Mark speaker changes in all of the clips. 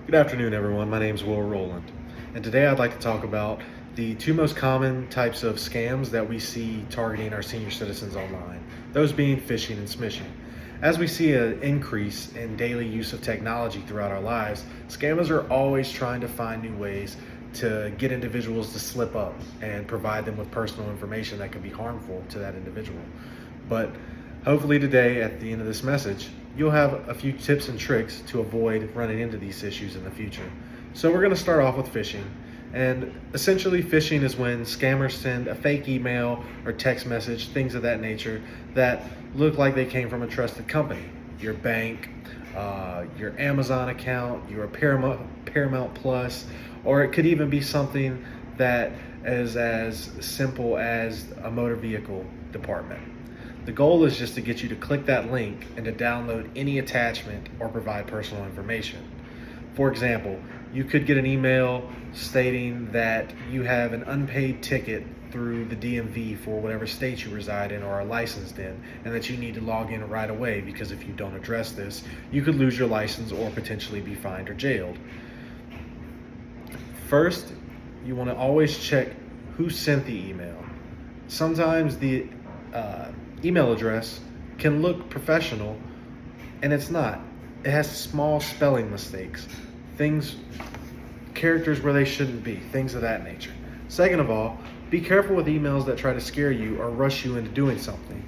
Speaker 1: Good afternoon, everyone. My name is Will Rowland, and today I'd like to talk about the two most common types of scams that we see targeting our senior citizens online, those being phishing and smishing. As we see an increase in daily use of technology throughout our lives, scammers are always trying to find new ways to get individuals to slip up and provide them with personal information that could be harmful to that individual. But hopefully today, at the end of this message, you'll have a few tips and tricks to avoid running into these issues in the future. So we're going to start off with phishing. And essentially, phishing is when scammers send a fake email or text message, things of that nature, that look like they came from a trusted company. Your bank, your Amazon account, your Paramount Plus, or it could even be something that is as simple as a motor vehicle department. The goal is just to get you to click that link and to download any attachment or provide personal information. For example, you could get an email stating that you have an unpaid ticket through the DMV for whatever state you reside in or are licensed in, and that you need to log in right away because if you don't address this, you could lose your license or potentially be fined or jailed. First, you want to always check who sent the email. Sometimes the email address can look professional and it's not. It has small spelling mistakes, characters where they shouldn't be, things of that nature. Second of all, be careful with emails that try to scare you or rush you into doing something.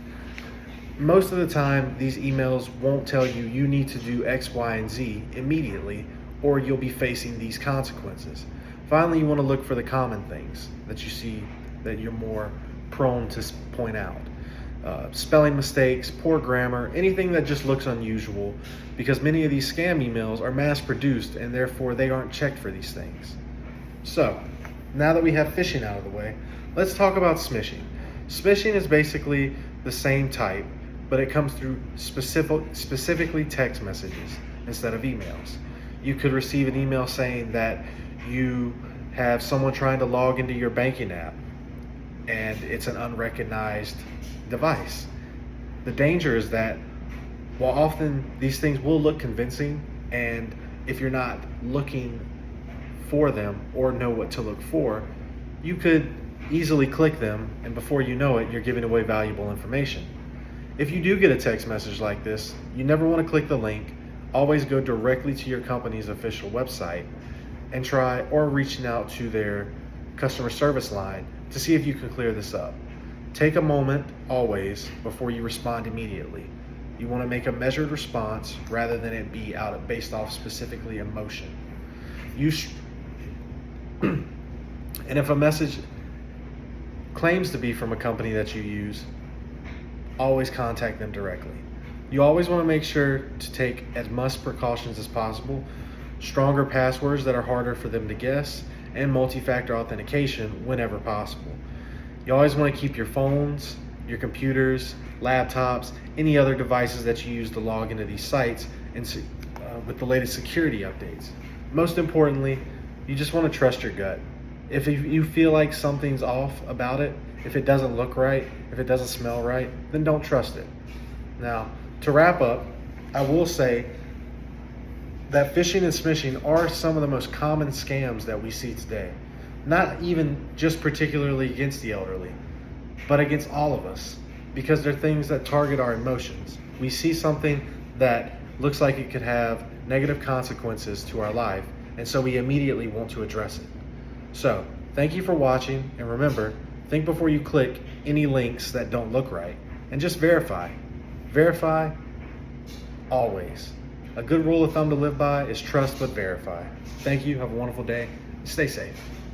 Speaker 1: Most of the time, these emails won't tell you you need to do X, Y, and Z immediately, or you'll be facing these consequences. Finally, you want to look for the common things that you see that you're more prone to point out. Spelling mistakes, poor grammar, anything that just looks unusual, because many of these scam emails are mass produced and therefore they aren't checked for these things. So, now that we have phishing out of the way, let's talk about smishing. Smishing is basically the same type, but it comes through specifically text messages instead of emails. You could receive an email saying that you have someone trying to log into your banking app and it's an unrecognized device. The danger is that while often these things will look convincing, and if you're not looking for them or know what to look for, you could easily click them, and before you know it, you're giving away valuable information. If you do get a text message like this, you never want to click the link. Always go directly to your company's official website and try or reaching out to their customer service line to see if you can clear this up. Take a moment always before you respond immediately. You want to make a measured response rather than it be based off specifically emotion. And if a message claims to be from a company that you use, always contact them directly. You always want to make sure to take as much precautions as possible, stronger passwords that are harder for them to guess, and multi-factor authentication whenever possible. You always want to keep your phones, your computers, laptops, any other devices that you use to log into these sites with the latest security updates. Most importantly, you just want to trust your gut. If you feel like something's off about it, if it doesn't look right, if it doesn't smell right, then don't trust it. Now, to wrap up, I will say that phishing and smishing are some of the most common scams that we see today. Not even just particularly against the elderly, but against all of us, because they're things that target our emotions. We see something that looks like it could have negative consequences to our life, and so we immediately want to address it. So, thank you for watching, and remember, think before you click any links that don't look right, and just verify. Verify always. A good rule of thumb to live by is trust but verify. Thank you, have a wonderful day, stay safe.